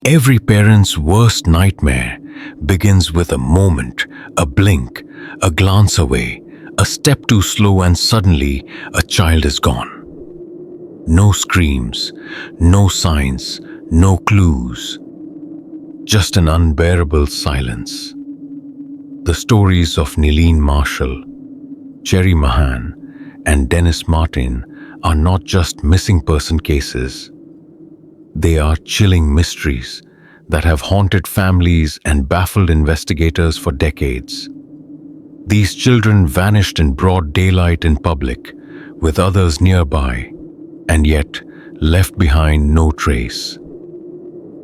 Every parent's worst nightmare begins with a moment, a blink, a glance away, a step too slow, and suddenly a child is gone. No screams, no signs, no clues, just an unbearable silence. The stories of Neeleen Marshall, Cherry Mahan, and Dennis Martin are not just missing person cases. They are chilling mysteries that have haunted families and baffled investigators for decades. These children vanished in broad daylight in public, with others nearby, and yet left behind no trace.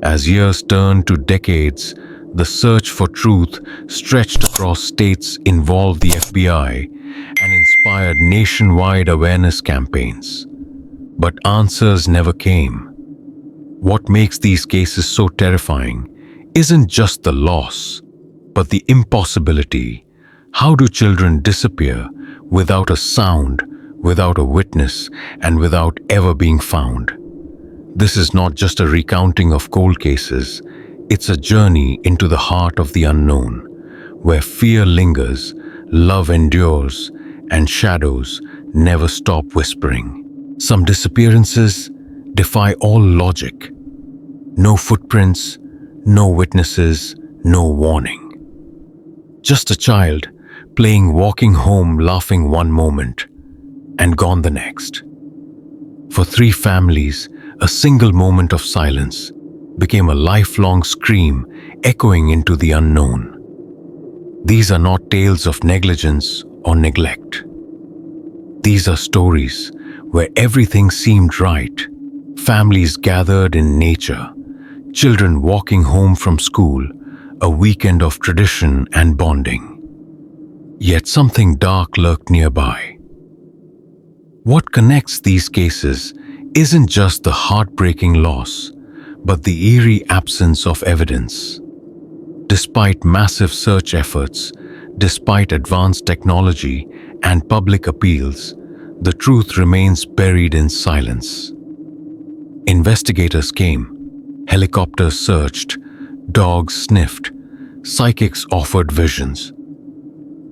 As years turned to decades, the search for truth stretched across states, involved the FBI, and inspired nationwide awareness campaigns. But answers never came. What makes these cases so terrifying isn't just the loss, but the impossibility. How do children disappear without a sound, without a witness, and without ever being found? This is not just a recounting of cold cases, it's a journey into the heart of the unknown, where fear lingers, love endures, and shadows never stop whispering. Some disappearances defy all logic. No footprints, no witnesses, no warning. Just a child playing, walking home, laughing one moment, and gone the next. For 3 families, a single moment of silence became a lifelong scream echoing into the unknown. These are not tales of negligence or neglect. These are stories where everything seemed right. Families gathered in nature, children walking home from school, a weekend of tradition and bonding. Yet something dark lurked nearby. What connects these cases isn't just the heartbreaking loss, but the eerie absence of evidence. Despite massive search efforts, despite advanced technology and public appeals, the truth remains buried in silence. Investigators came, helicopters searched, dogs sniffed, psychics offered visions.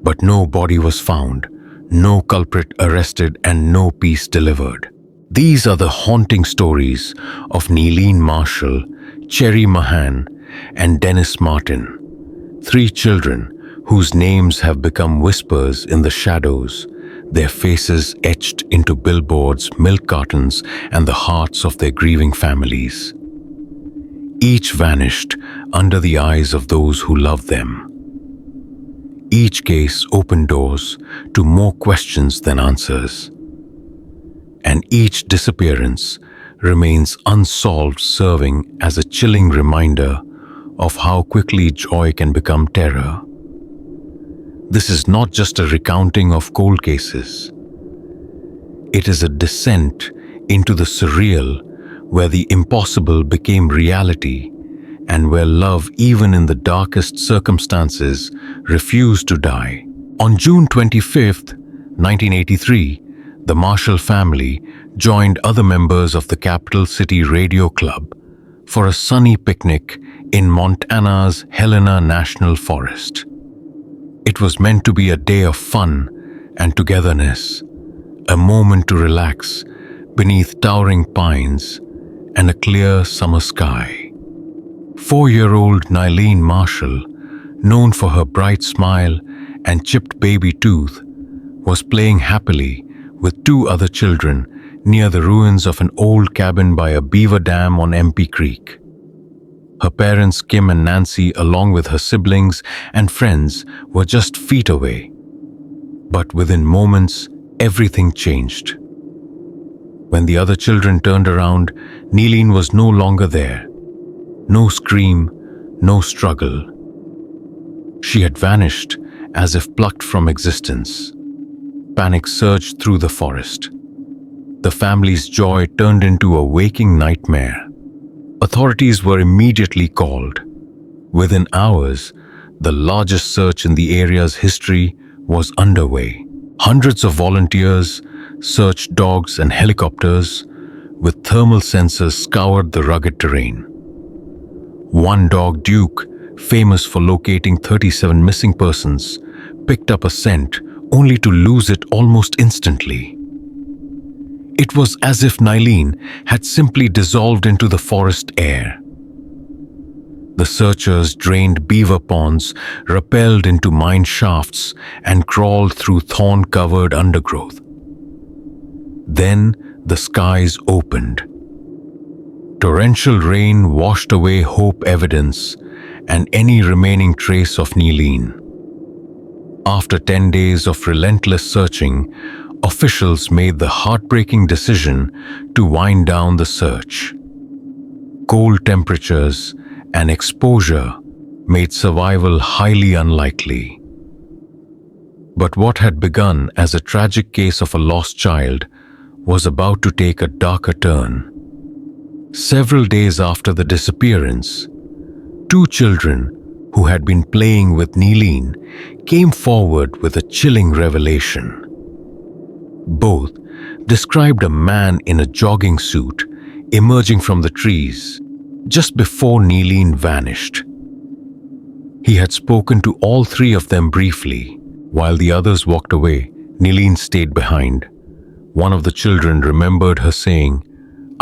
But no body was found, no culprit arrested, and no peace delivered. These are the haunting stories of Neeleen Marshall, Cherry Mahan, and Dennis Martin, 3 children whose names have become whispers in the shadows, their faces etched into billboards, milk cartons, and the hearts of their grieving families. Each vanished under the eyes of those who loved them. Each case opened doors to more questions than answers. And each disappearance remains unsolved, serving as a chilling reminder of how quickly joy can become terror. This is not just a recounting of cold cases. It is a descent into the surreal, where the impossible became reality, and where love, even in the darkest circumstances, refused to die. On June 25, 1983, the Marshall family joined other members of the Capital City Radio Club for a sunny picnic in Montana's Helena National Forest. It was meant to be a day of fun and togetherness, a moment to relax beneath towering pines and a clear summer sky. 4-year-old Neeleen Marshall, known for her bright smile and chipped baby tooth, was playing happily with 2 other children near the ruins of an old cabin by a beaver dam on MP Creek. Her parents, Kim and Nancy, along with her siblings and friends, were just feet away. But within moments, everything changed. When the other children turned around, Neeleen was no longer there. No scream, no struggle. She had vanished as if plucked from existence. Panic surged through the forest. The family's joy turned into a waking nightmare. Authorities were immediately called. Within hours, the largest search in the area's history was underway. Hundreds of volunteers searched, dogs and helicopters with thermal sensors scoured the rugged terrain. One dog, Duke, famous for locating 37 missing persons, picked up a scent only to lose it almost instantly. It was as if Nylene had simply dissolved into the forest air. The searchers drained beaver ponds, rappelled into mine shafts, and crawled through thorn-covered undergrowth. Then the skies opened. Torrential rain washed away hope evidence and any remaining trace of Nylene. After 10 days of relentless searching, officials made the heartbreaking decision to wind down the search. Cold temperatures and exposure made survival highly unlikely. But what had begun as a tragic case of a lost child was about to take a darker turn. Several days after the disappearance, two children who had been playing with Nylene came forward with a chilling revelation. Both described a man in a jogging suit emerging from the trees just before Nylene vanished. He had spoken to all three of them briefly. While the others walked away, Nylene stayed behind. One of the children remembered her saying,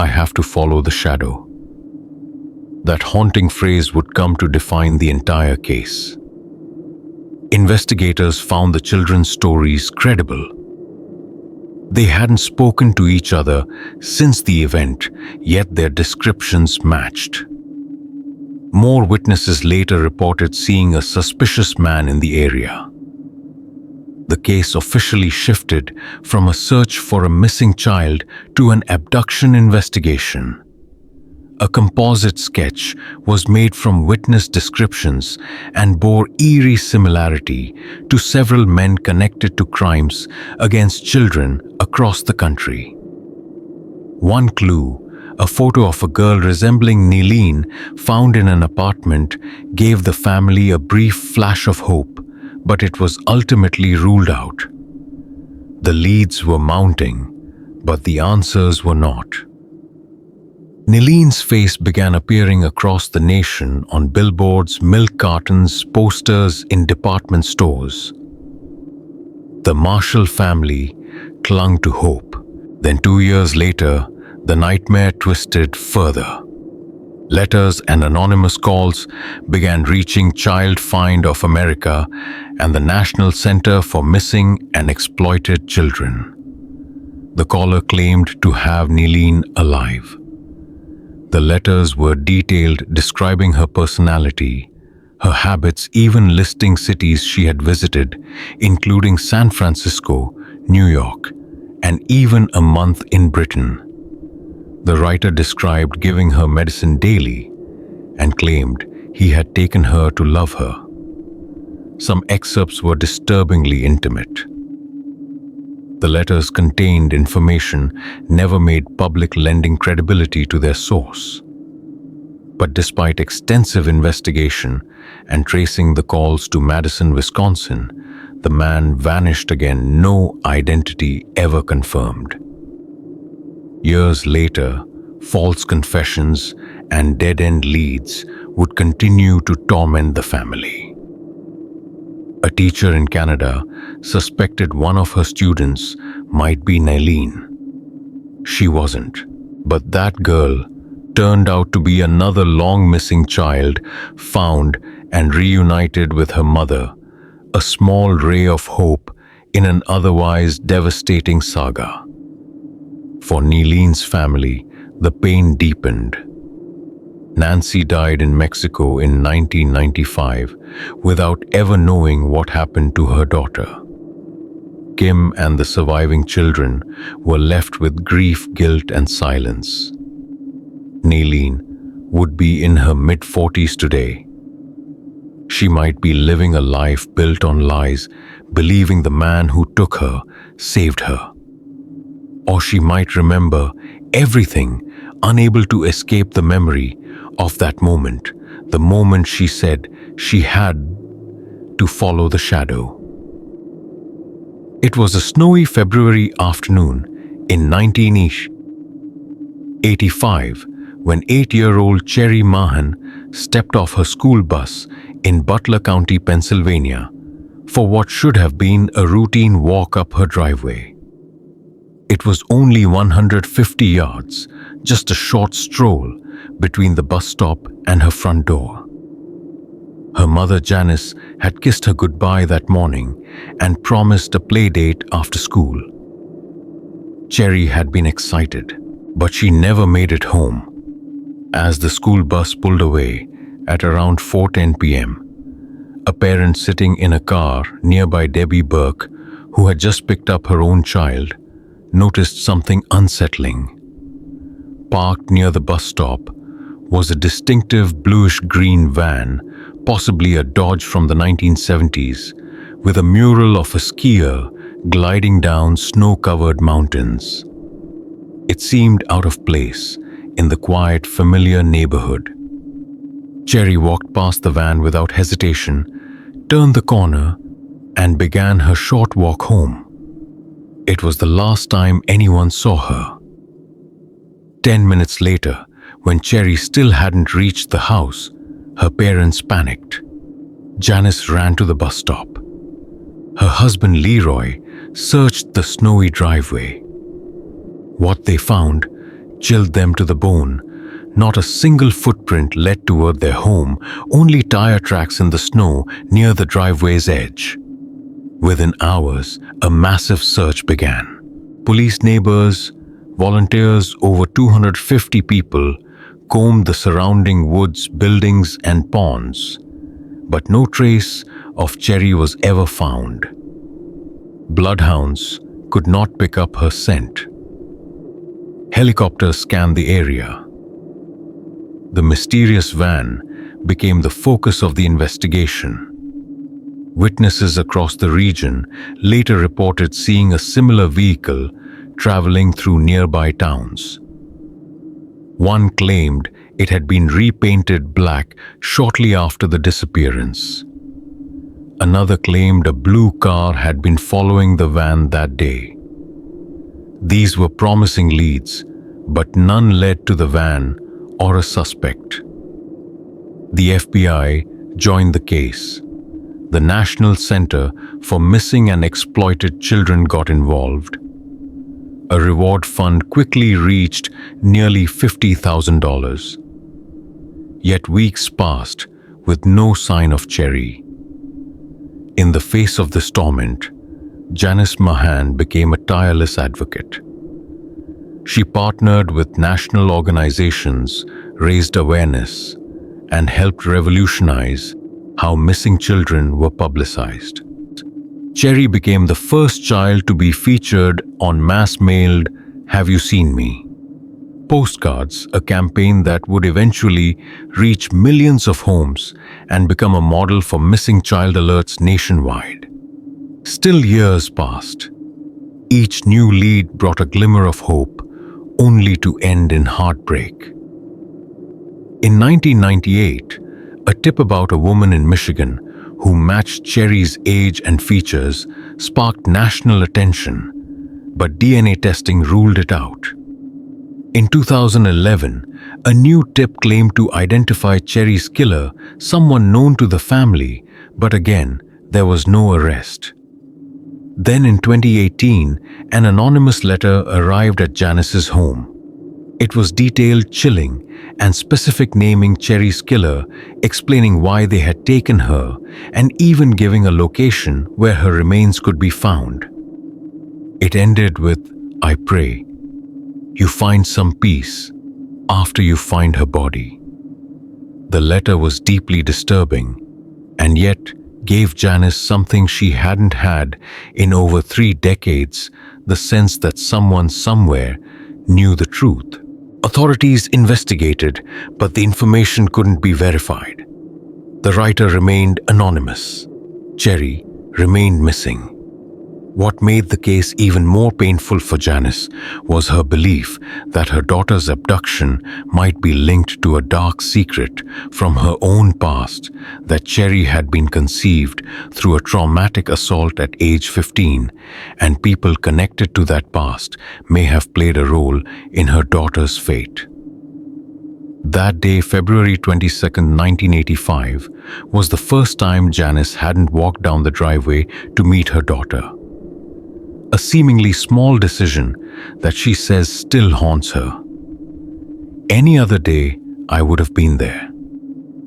"I have to follow the shadow." That haunting phrase would come to define the entire case. Investigators found the children's stories credible. They hadn't spoken to each other since the event, yet their descriptions matched. More witnesses later reported seeing a suspicious man in the area. The case officially shifted from a search for a missing child to an abduction investigation. A composite sketch was made from witness descriptions and bore eerie similarity to several men connected to crimes against children across the country. One clue, a photo of a girl resembling Nylene found in an apartment, gave the family a brief flash of hope, but it was ultimately ruled out. The leads were mounting, but the answers were not. Nylene's face began appearing across the nation on billboards, milk cartons, posters in department stores. The Marshall family clung to hope. Then 2 years later, the nightmare twisted further. Letters and anonymous calls began reaching Child Find of America and the National Center for Missing and Exploited Children. The caller claimed to have Nylene alive. The letters were detailed, describing her personality, her habits, even listing cities she had visited, including San Francisco, New York, and even a month in Britain. The writer described giving her medicine daily and claimed he had taken her to love her. Some excerpts were disturbingly intimate. The letters contained information never made public, lending credibility to their source. But despite extensive investigation and tracing the calls to Madison, Wisconsin, the man vanished again, no identity ever confirmed. Years later, false confessions and dead-end leads would continue to torment the family. A teacher in Canada suspected one of her students might be Nylene. She wasn't, but that girl turned out to be another long-missing child, found and reunited with her mother, a small ray of hope in an otherwise devastating saga. For Nylene's family, the pain deepened. Nancy died in Mexico in 1995 without ever knowing what happened to her daughter. Kim and the surviving children were left with grief, guilt, and silence. Nylene would be in her mid-40s today. She might be living a life built on lies, believing the man who took her saved her. Or she might remember everything, unable to escape the memory of that moment, the moment she said she had to follow the shadow. It was a snowy February afternoon in 1985 when 8-year-old Cherry Mahan stepped off her school bus in Butler County, Pennsylvania, for what should have been a routine walk up her driveway. It was only 150 yards, just a short stroll between the bus stop and her front door. Her mother Janice had kissed her goodbye that morning and promised a play date after school. Cherry had been excited, but she never made it home. As the school bus pulled away at around 4:10 p.m., a parent sitting in a car nearby, Debbie Burke, who had just picked up her own child, noticed something unsettling. Parked near the bus stop was a distinctive bluish-green van, possibly a Dodge from the 1970s, with a mural of a skier gliding down snow-covered mountains. It seemed out of place in the quiet, familiar neighborhood. Cherry walked past the van without hesitation, turned the corner, and began her short walk home. It was the last time anyone saw her. 10 minutes later, when Cherry still hadn't reached the house, her parents panicked. Janice ran to the bus stop. Her husband Leroy searched the snowy driveway. What they found chilled them to the bone. Not a single footprint led toward their home, only tire tracks in the snow near the driveway's edge. Within hours, a massive search began. Police, neighbors, volunteers, over 250 people combed the surrounding woods, buildings, and ponds, but no trace of Cherry was ever found. Bloodhounds could not pick up her scent. Helicopters scanned the area. The mysterious van became the focus of the investigation. Witnesses across the region later reported seeing a similar vehicle traveling through nearby towns. One claimed it had been repainted black shortly after the disappearance. Another claimed a blue car had been following the van that day. These were promising leads, but none led to the van or a suspect. The FBI joined the case. The National Center for Missing and Exploited Children got involved. A reward fund quickly reached nearly $50,000. Yet weeks passed with no sign of Cherry. In the face of this torment, Janice Mahan became a tireless advocate. She partnered with national organizations, raised awareness, and helped revolutionize how missing children were publicized. Cherry became the first child to be featured on mass-mailed "Have You Seen Me?" postcards, a campaign that would eventually reach millions of homes and become a model for missing child alerts nationwide. Still, years passed. Each new lead brought a glimmer of hope, only to end in heartbreak. In 1998, a tip about a woman in Michigan who matched Cherry's age and features sparked national attention, but DNA testing ruled it out. In 2011, a new tip claimed to identify Cherry's killer, someone known to the family, but again, there was no arrest. Then in 2018, an anonymous letter arrived at Janice's home. It was detailed, chilling, and specific, naming Cherry's killer, explaining why they had taken her, and even giving a location where her remains could be found. It ended with, "I pray you find some peace after you find her body." The letter was deeply disturbing, and yet gave Janice something she hadn't had in over 3 decades, the sense that someone somewhere knew the truth. Authorities investigated, but the information couldn't be verified. The writer remained anonymous. Cherry remained missing. What made the case even more painful for Janice was her belief that her daughter's abduction might be linked to a dark secret from her own past, that Cherry had been conceived through a traumatic assault at age 15, and people connected to that past may have played a role in her daughter's fate. That day, February 22nd, 1985, was the first time Janice hadn't walked down the driveway to meet her daughter. A seemingly small decision that she says still haunts her. Any other day, I would have been there.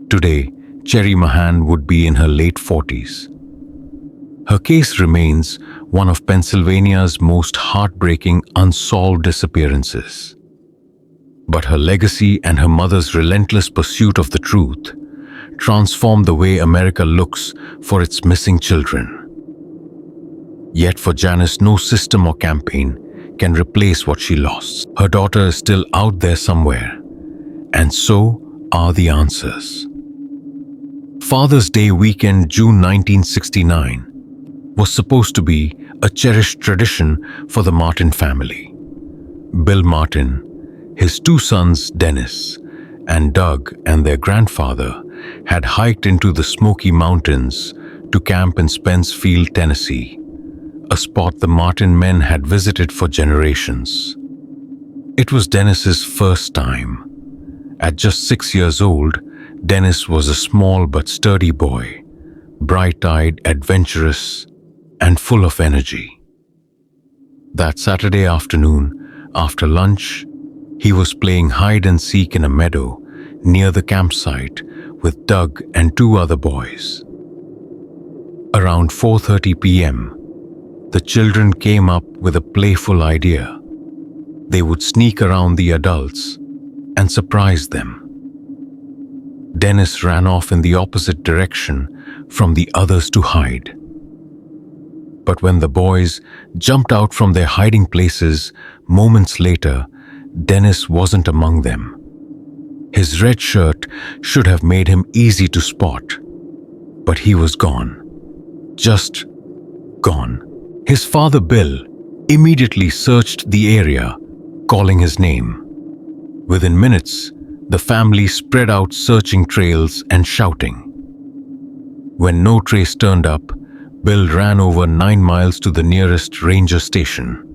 Today, Cherry Mahan would be in her late 40s. Her case remains one of Pennsylvania's most heartbreaking unsolved disappearances. But her legacy and her mother's relentless pursuit of the truth transformed the way America looks for its missing children. Yet for Janice, no system or campaign can replace what she lost. Her daughter is still out there somewhere, and so are the answers. Father's Day weekend, June 1969, was supposed to be a cherished tradition for the Martin family. Bill Martin, his two sons Dennis and Doug, and their grandfather had hiked into the Smoky Mountains to camp in Spencefield, Tennessee, a spot the Martin men had visited for generations. It was Dennis's first time. At just 6 years old, Dennis was a small but sturdy boy, bright-eyed, adventurous, and full of energy. That Saturday afternoon, after lunch, he was playing hide and seek in a meadow near the campsite with Doug and two other boys. Around 4:30 p.m., the children came up with a playful idea. They would sneak around the adults and surprise them. Dennis ran off in the opposite direction from the others to hide. But when the boys jumped out from their hiding places moments later, Dennis wasn't among them. His red shirt should have made him easy to spot, but he was gone. Just gone. His father, Bill, immediately searched the area, calling his name. Within minutes, the family spread out searching trails and shouting. When no trace turned up, Bill ran over 9 miles to the nearest ranger station.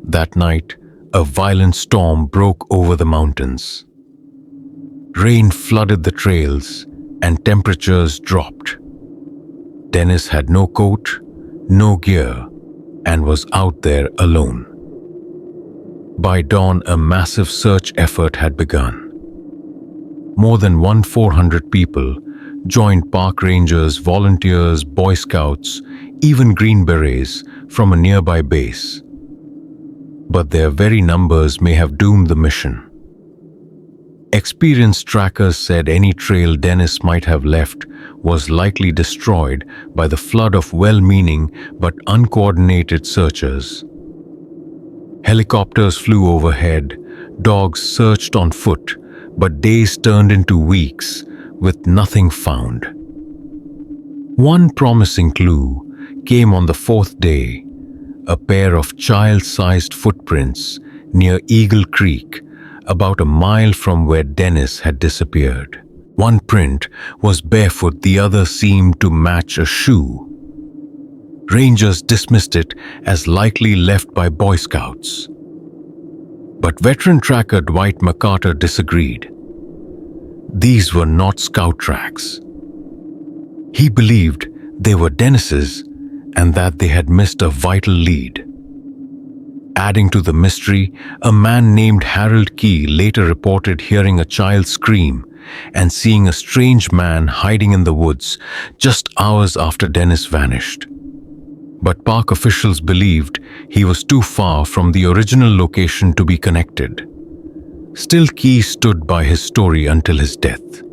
That night, a violent storm broke over the mountains. Rain flooded the trails and temperatures dropped. Dennis had no coat, no gear, and was out there alone. By dawn, a massive search effort had begun. More than 1,400 people joined park rangers, volunteers, Boy Scouts, even Green Berets from a nearby base. But their very numbers may have doomed the mission. Experienced trackers said any trail Dennis might have left was likely destroyed by the flood of well-meaning but uncoordinated searchers. Helicopters flew overhead, dogs searched on foot, but days turned into weeks with nothing found. One promising clue came on the fourth day, a pair of child-sized footprints near Eagle Creek, about a mile from where Dennis had disappeared. One print was barefoot, the other seemed to match a shoe. Rangers dismissed it as likely left by Boy Scouts. But veteran tracker Dwight McCarter disagreed. These were not scout tracks. He believed they were Dennis's and that they had missed a vital lead. Adding to the mystery, a man named Harold Key later reported hearing a child scream and seeing a strange man hiding in the woods just hours after Dennis vanished. But park officials believed he was too far from the original location to be connected. Still, Key stood by his story until his death.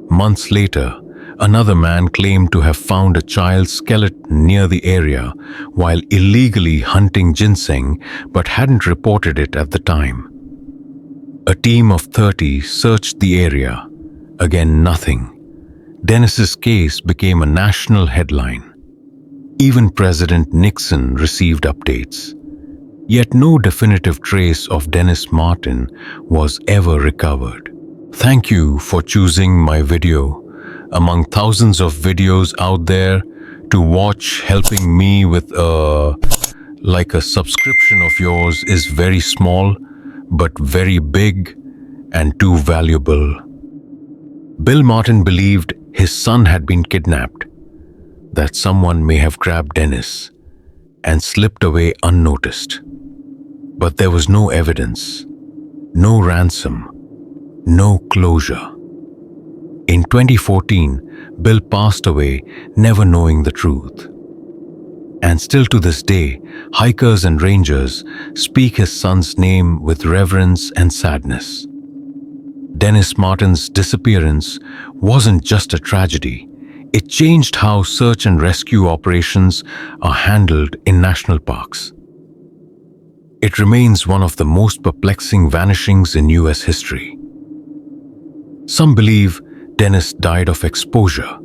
Months later, another man claimed to have found a child's skeleton near the area while illegally hunting ginseng, but hadn't reported it at the time. A team of 30 searched the area. Again, nothing. Dennis's case became a national headline. Even President Nixon received updates. Yet no definitive trace of Dennis Martin was ever recovered. Thank you for choosing my video among thousands of videos out there to watch. Helping me with a subscription of yours is very small but very big, and too valuable. Bill Martin believed his son had been kidnapped, that someone may have grabbed Dennis and slipped away unnoticed. But there was no evidence, no ransom, no closure. In 2014, Bill passed away, never knowing the truth. And still to this day, hikers and rangers speak his son's name with reverence and sadness. Dennis Martin's disappearance wasn't just a tragedy. It changed how search and rescue operations are handled in national parks. It remains one of the most perplexing vanishings in US history. Some believe Dennis died of exposure.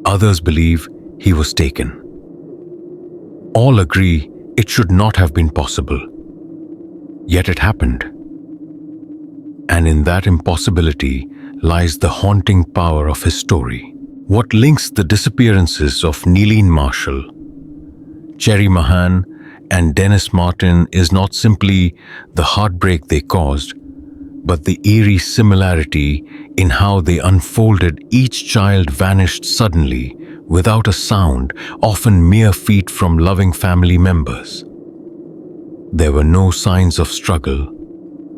Others believe he was taken. All agree it should not have been possible. Yet it happened. And in that impossibility lies the haunting power of his story. What links the disappearances of Neeleen Marshall, Cherry Mahan, and Dennis Martin is not simply the heartbreak they caused, but the eerie similarity in how they unfolded. Each child vanished suddenly, without a sound, often mere feet from loving family members. There were no signs of struggle,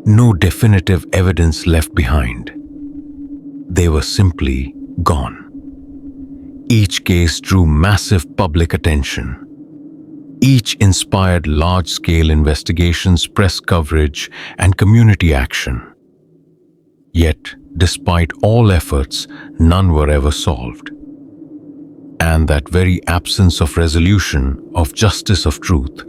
no definitive evidence left behind. They were simply gone. Each case drew massive public attention. Each inspired large-scale investigations, press coverage, and community action. Yet, despite all efforts, none were ever solved. And that very absence of resolution, of justice, of truth,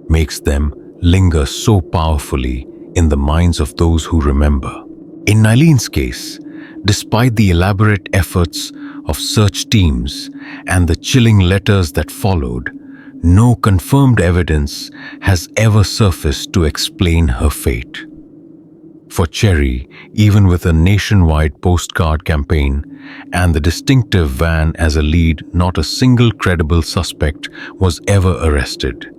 makes them linger so powerfully in the minds of those who remember. In Neeleen's case, despite the elaborate efforts of search teams and the chilling letters that followed, no confirmed evidence has ever surfaced to explain her fate. For Cherry, even with a nationwide postcard campaign and the distinctive van as a lead, not a single credible suspect was ever arrested.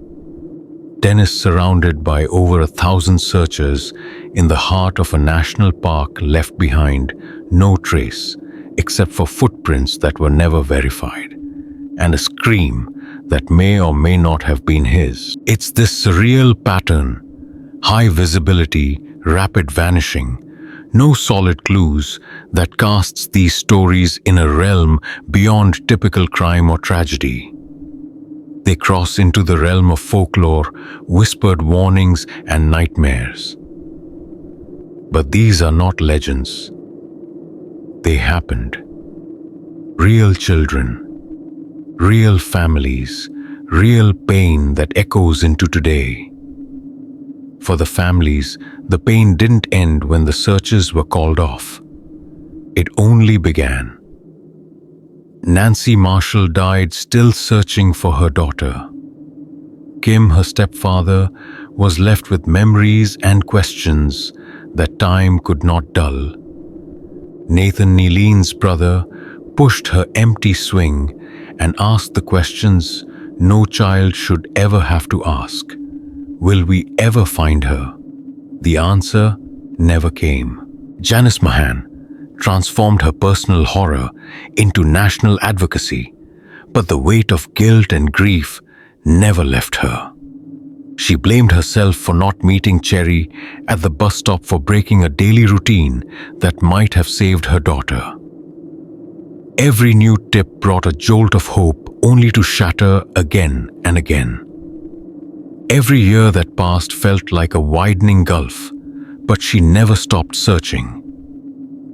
Dennis, surrounded by over 1,000 searchers in the heart of a national park, left behind no trace except for footprints that were never verified, and a scream that may or may not have been his. It's this surreal pattern: high visibility, rapid vanishing, no solid clues, that casts these stories in a realm beyond typical crime or tragedy. They cross into the realm of folklore, whispered warnings, and nightmares. But these are not legends. They happened. Real children, real families, real pain that echoes into today. For the families, the pain didn't end when the searches were called off. It only began. Nancy Marshall died still searching for her daughter. Kim, her stepfather, was left with memories and questions that time could not dull. Nathan, Neeleen's brother, pushed her empty swing and asked the questions no child should ever have to ask. Will we ever find her? The answer never came. Janice Mahan transformed her personal horror into national advocacy, but the weight of guilt and grief never left her. She blamed herself for not meeting Cherry at the bus stop, for breaking a daily routine that might have saved her daughter. Every new tip brought a jolt of hope, only to shatter again and again. Every year that passed felt like a widening gulf, but she never stopped searching.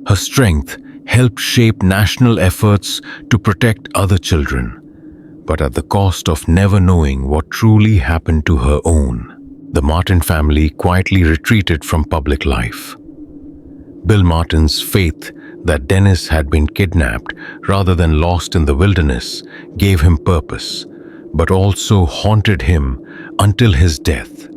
Her strength helped shape national efforts to protect other children, but at the cost of never knowing what truly happened to her own. The Martin family quietly retreated from public life. Bill Martin's faith that Dennis had been kidnapped rather than lost in the wilderness gave him purpose, but also haunted him until his death.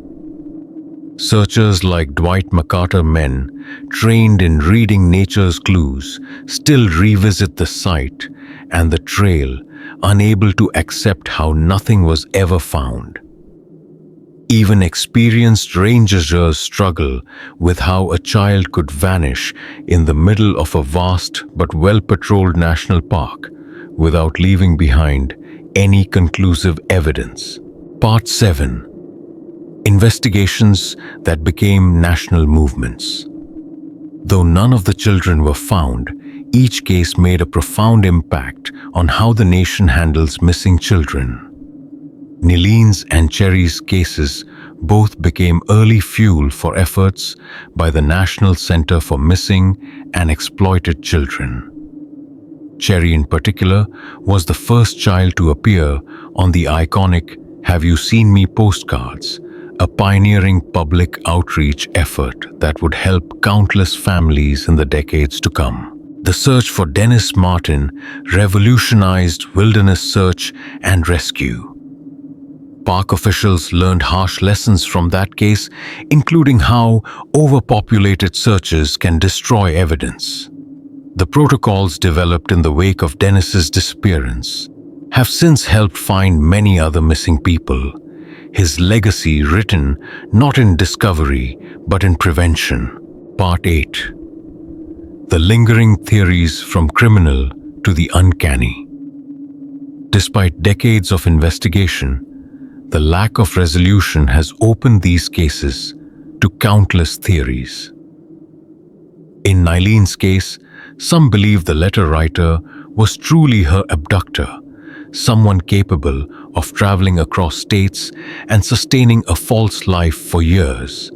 Searchers like Dwight McCarter, men trained in reading nature's clues, still revisit the site and the trail, unable to accept how nothing was ever found. Even experienced rangers struggle with how a child could vanish in the middle of a vast but well-patrolled national park without leaving behind any conclusive evidence. Part 7. Investigations that became national movements. Though none of the children were found, each case made a profound impact on how the nation handles missing children. Nilene's and Cherry's cases both became early fuel for efforts by the National Center for Missing and Exploited Children. Cherry, in particular, was the first child to appear on the iconic "Have You Seen Me" postcards, a pioneering public outreach effort that would help countless families in the decades to come. The search for Dennis Martin revolutionized wilderness search and rescue. Park officials learned harsh lessons from that case, including how overpopulated searches can destroy evidence. The protocols developed in the wake of Dennis's disappearance have since helped find many other missing people, his legacy written not in discovery but in prevention. Part 8. The lingering theories from criminal to the uncanny. Despite decades of investigation, the lack of resolution has opened these cases to countless theories. In Nilene's case, some believe the letter writer was truly her abductor, someone capable of traveling across states and sustaining a false life for years.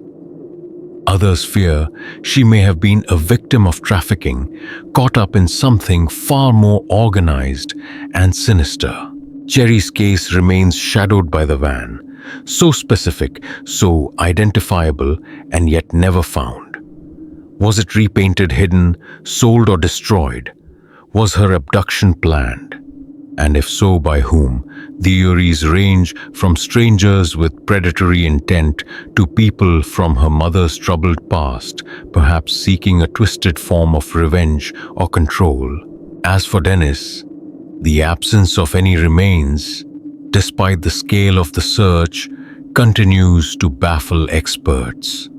Others fear she may have been a victim of trafficking, caught up in something far more organized and sinister. Cherry's case remains shadowed by the van, so specific, so identifiable, and yet never found. Was it repainted, hidden, sold, or destroyed? Was her abduction planned? And if so, by whom? Theories range from strangers with predatory intent to people from her mother's troubled past, perhaps seeking a twisted form of revenge or control. As for Dennis, the absence of any remains, despite the scale of the search, continues to baffle experts.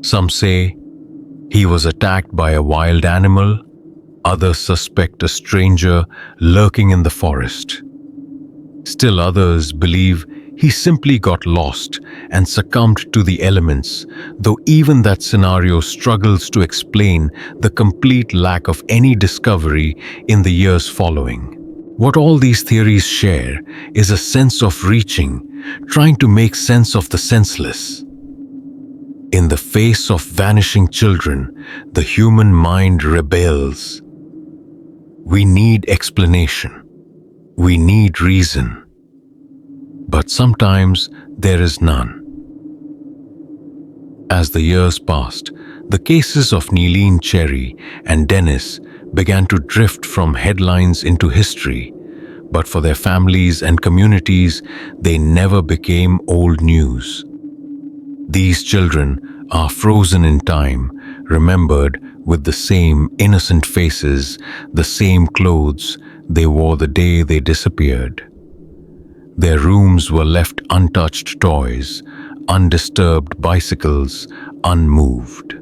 Some say he was attacked by a wild animal. Others suspect a stranger lurking in the forest. Still others believe he simply got lost and succumbed to the elements, though even that scenario struggles to explain the complete lack of any discovery in the years following. What all these theories share is a sense of reaching, trying to make sense of the senseless. In the face of vanishing children, the human mind rebels. We need explanation. We need reason. But sometimes there is none. As the years passed, the cases of Nilene, Cherry, and Dennis began to drift from headlines into history, but for their families and communities, they never became old news. These children are frozen in time, remembered with the same innocent faces, the same clothes they wore the day they disappeared. Their rooms were left untouched toys, undisturbed bicycles, unmoved.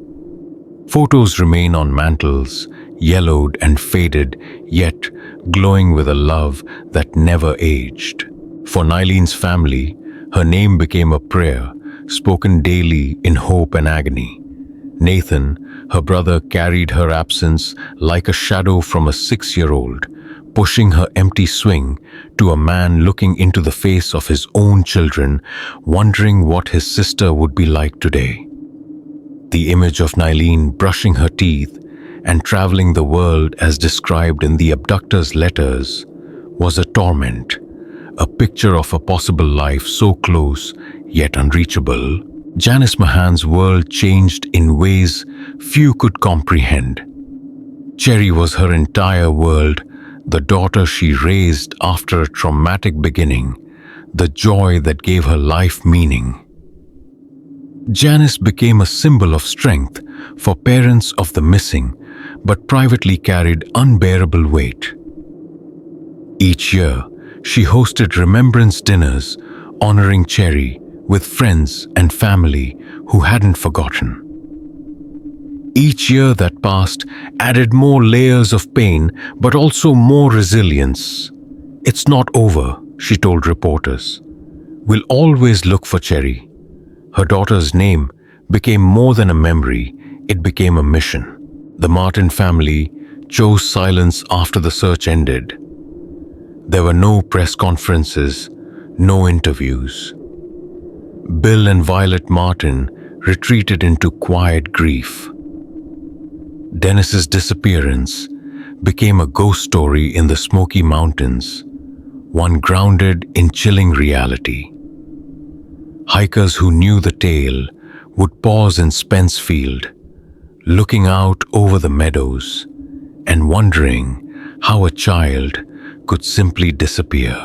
Photos remain on mantels, yellowed and faded, yet glowing with a love that never aged. For Nilene's family, her name became a prayer, spoken daily in hope and agony. Nathan, her brother, carried her absence like a shadow from a 6-year-old, pushing her empty swing to a man looking into the face of his own children, wondering what his sister would be like today. The image of Nilene brushing her teeth and traveling the world as described in the abductor's letters was a torment, a picture of a possible life so close yet unreachable. Janice Mahan's world changed in ways few could comprehend. Cherry was her entire world, the daughter she raised after a traumatic beginning, the joy that gave her life meaning. Janice became a symbol of strength for parents of the missing, but privately carried unbearable weight. Each year, she hosted remembrance dinners honoring Cherry with friends and family who hadn't forgotten. Each year that passed added more layers of pain, but also more resilience. "It's not over," she told reporters. "We'll always look for Cherry." Her daughter's name became more than a memory, it became a mission. The Martin family chose silence after the search ended. There were no press conferences, no interviews. Bill and Violet Martin retreated into quiet grief. Dennis's disappearance became a ghost story in the Smoky Mountains, one grounded in chilling reality. Hikers who knew the tale would pause in Spencefield, looking out over the meadows and wondering how a child could simply disappear.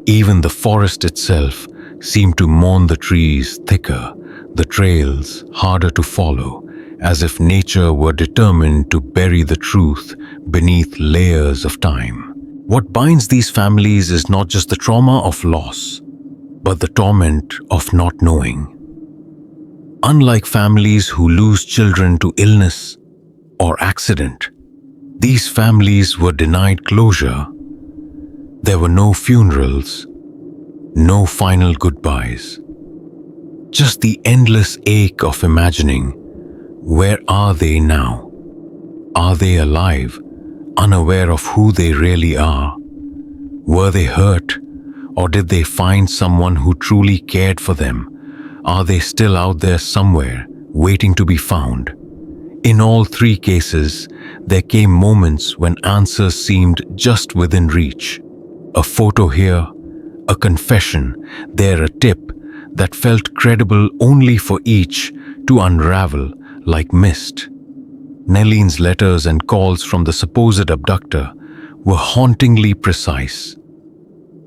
Even the forest itself seemed to mourn, the trees thicker, the trails harder to follow, as if nature were determined to bury the truth beneath layers of time. What binds these families is not just the trauma of loss, but the torment of not knowing. Unlike families who lose children to illness or accident, these families were denied closure. There were no funerals, no final goodbyes. Just the endless ache of imagining, where are they now? Are they alive, unaware of who they really are? Were they hurt, or did they find someone who truly cared for them? Are they still out there somewhere, waiting to be found? In all three cases, there came moments when answers seemed just within reach. A photo here, a confession there, a tip that felt credible only for each to unravel like mist. Nelleen's letters and calls from the supposed abductor were hauntingly precise.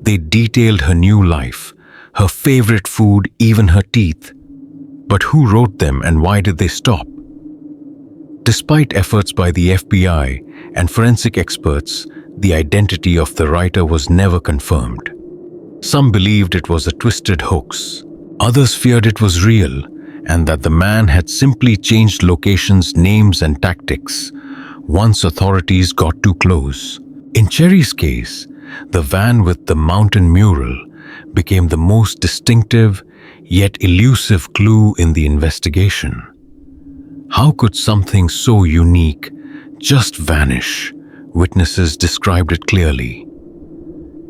They detailed her new life, her favorite food, even her teeth. But who wrote them and why did they stop? Despite efforts by the FBI and forensic experts, the identity of the writer was never confirmed. Some believed it was a twisted hoax. Others feared it was real and that the man had simply changed locations, names, and tactics once authorities got too close. In Cherry's case, the van with the mountain mural became the most distinctive yet elusive clue in the investigation. How could something so unique just vanish? Witnesses described it clearly.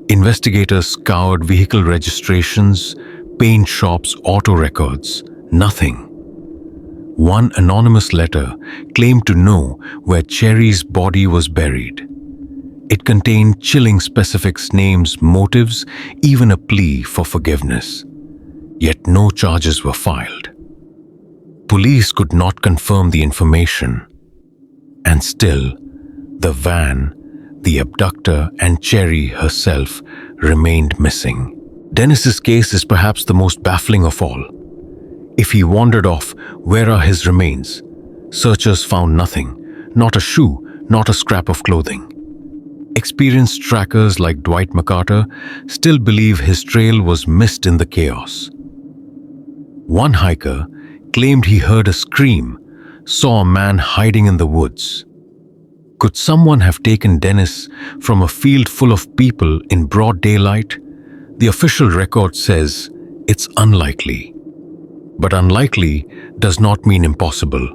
Investigators scoured vehicle registrations, paint shops, auto records. Nothing. One anonymous letter claimed to know where Cherry's body was buried. It contained chilling specifics, names, motives, even a plea for forgiveness. Yet no charges were filed. Police could not confirm the information. And still, the van, the abductor, and Cherry herself remained missing. Dennis's case is perhaps the most baffling of all. If he wandered off, where are his remains? Searchers found nothing, not a shoe, not a scrap of clothing. Experienced trackers like Dwight McCarter still believe his trail was missed in the chaos. One hiker claimed he heard a scream, saw a man hiding in the woods. Could someone have taken Dennis from a field full of people in broad daylight? The official record says it's unlikely. But unlikely does not mean impossible.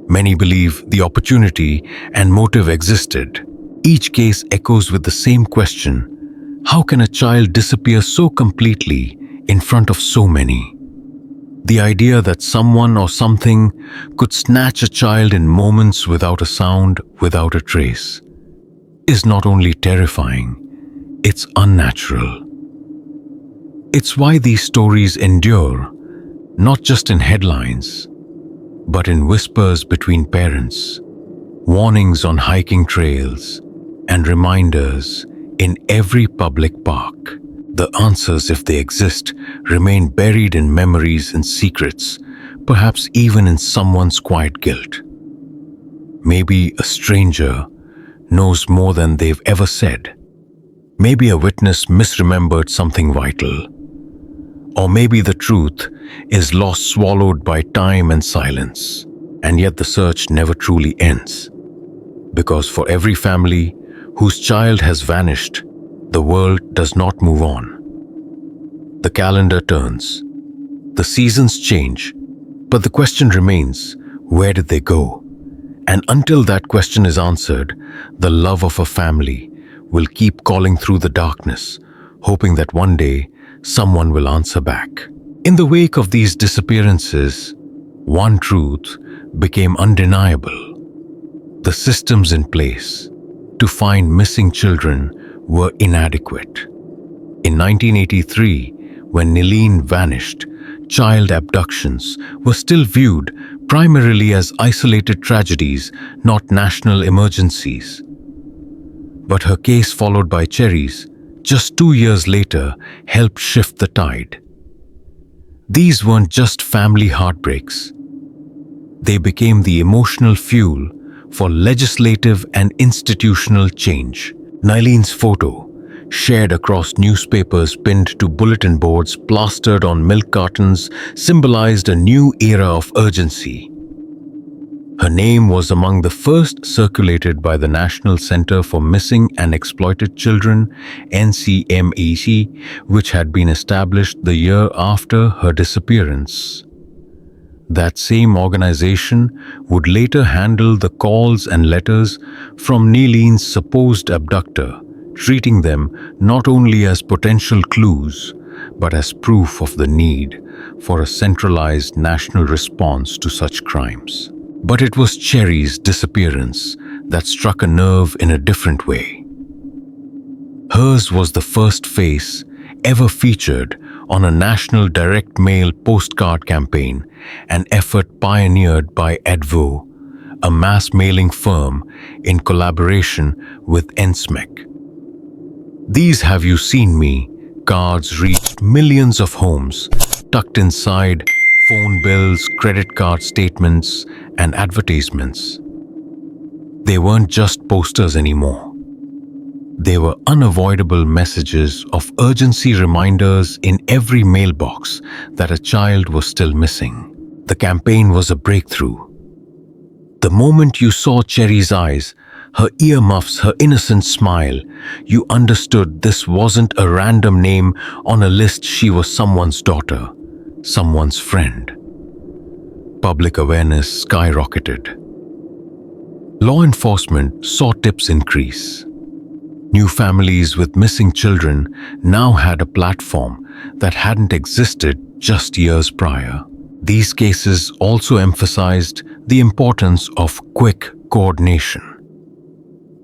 Many believe the opportunity and motive existed. Each case echoes with the same question: how can a child disappear so completely in front of so many? The idea that someone or something could snatch a child in moments without a sound, without a trace, is not only terrifying, it's unnatural. It's why these stories endure, not just in headlines, but in whispers between parents, warnings on hiking trails, and reminders in every public park. The answers, if they exist, remain buried in memories and secrets, perhaps even in someone's quiet guilt. Maybe a stranger knows more than they've ever said. Maybe a witness misremembered something vital. Or maybe the truth is lost, swallowed by time and silence. And yet the search never truly ends. Because for every family whose child has vanished, the world does not move on. The calendar turns, the seasons change, but the question remains, where did they go? And until that question is answered, the love of a family will keep calling through the darkness, hoping that one day someone will answer back. In the wake of these disappearances, one truth became undeniable. The systems in place to find missing children were inadequate. In 1983, when Nileen vanished, child abductions were still viewed primarily as isolated tragedies, not national emergencies. But her case, followed by Cherry's, just 2 years later, helped shift the tide. These weren't just family heartbreaks. They became the emotional fuel for legislative and institutional change. Nileen's photo, shared across newspapers, pinned to bulletin boards, plastered on milk cartons, symbolized a new era of urgency. Her name was among the first circulated by the National Center for Missing and Exploited Children, NCMEC, which had been established the year after her disappearance. That same organization would later handle the calls and letters from Nileen's supposed abductor, treating them not only as potential clues, but as proof of the need for a centralized national response to such crimes. But it was Cherry's disappearance that struck a nerve in a different way. Hers was the first face ever featured on a national direct mail postcard campaign, an effort pioneered by Edvo, a mass mailing firm in collaboration with NSMEC. These "Have You Seen Me" cards reached millions of homes, tucked inside phone bills, credit card statements, and advertisements. They weren't just posters anymore. They were unavoidable messages of urgency, reminders in every mailbox that a child was still missing. The campaign was a breakthrough. The moment you saw Cherry's eyes, her earmuffs, her innocent smile, you understood this wasn't a random name on a list. She was someone's daughter, someone's friend. Public awareness skyrocketed. Law enforcement saw tips increase. New families with missing children now had a platform that hadn't existed just years prior. These cases also emphasized the importance of quick coordination.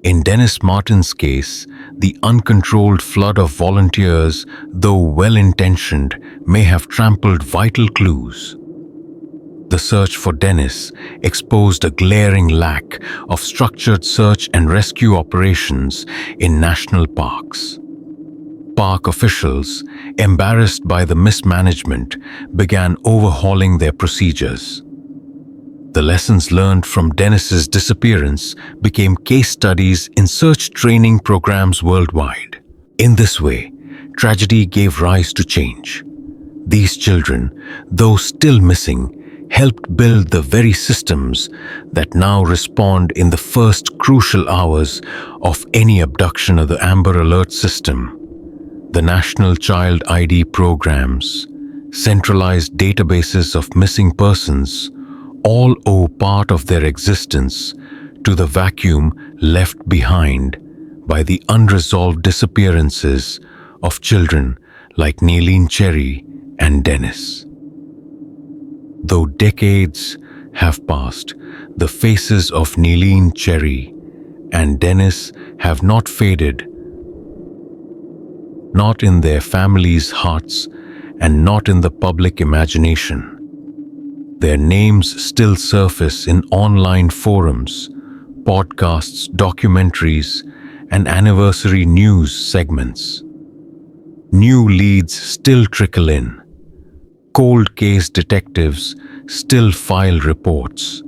In Dennis Martin's case, the uncontrolled flood of volunteers, though well-intentioned, may have trampled vital clues. The search for Dennis exposed a glaring lack of structured search and rescue operations in national parks. Park officials, embarrassed by the mismanagement, began overhauling their procedures. The lessons learned from Dennis's disappearance became case studies in search training programs worldwide. In this way, tragedy gave rise to change. These children, though still missing, helped build the very systems that now respond in the first crucial hours of any abduction of the Amber Alert system. The National Child ID programs, centralized databases of missing persons, all owe part of their existence to the vacuum left behind by the unresolved disappearances of children like Nileen, Cherry, and Dennis. Though decades have passed, the faces of Nileen, Cherry, and Dennis have not faded, not in their families' hearts and not in the public imagination. Their names still surface in online forums, podcasts, documentaries, and anniversary news segments. New leads still trickle in. Cold case detectives still file reports.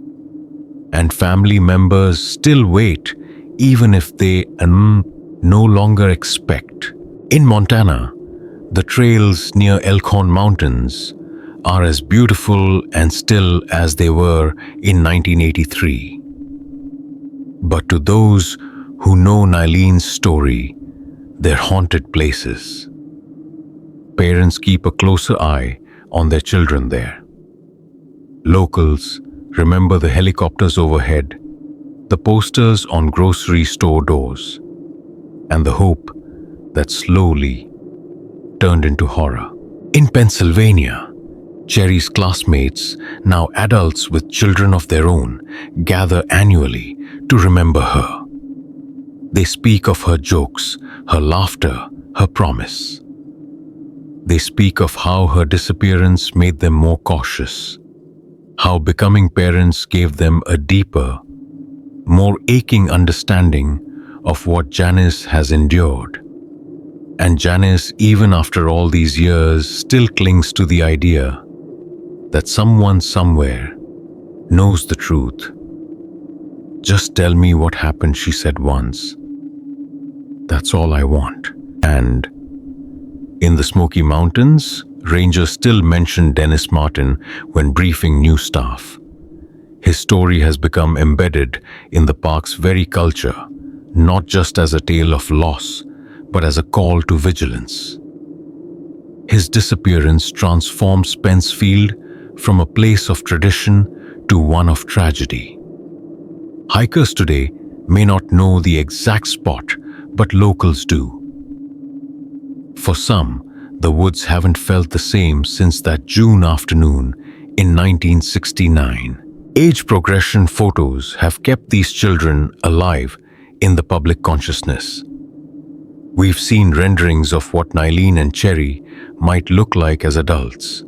And family members still wait, even if they no longer expect. In Montana, The trails near Elkhorn Mountains are as beautiful and still as they were in 1983. But to those who know Nyleen's story, they're haunted places. Parents keep a closer eye on their children there. Locals remember the helicopters overhead, the posters on grocery store doors, and the hope that slowly turned into horror. In Pennsylvania, Cherry's classmates, now adults with children of their own, gather annually to remember her. They speak of her jokes, her laughter, her promise. They speak of how her disappearance made them more cautious, how becoming parents gave them a deeper, more aching understanding of what Janice has endured. And Janice, even after all these years, still clings to the idea that someone somewhere knows the truth. "Just tell me what happened," she said once. "That's all I want." And in the Smoky Mountains, rangers still mention Dennis Martin when briefing new staff. His story has become embedded in the park's very culture, not just as a tale of loss, but as a call to vigilance. His disappearance transformed Spencefield from a place of tradition to one of tragedy. Hikers today may not know the exact spot, but locals do. For some, the woods haven't felt the same since that June afternoon in 1969. Age progression photos have kept these children alive in the public consciousness. We've seen renderings of what Nyleen and Cherry might look like as adults.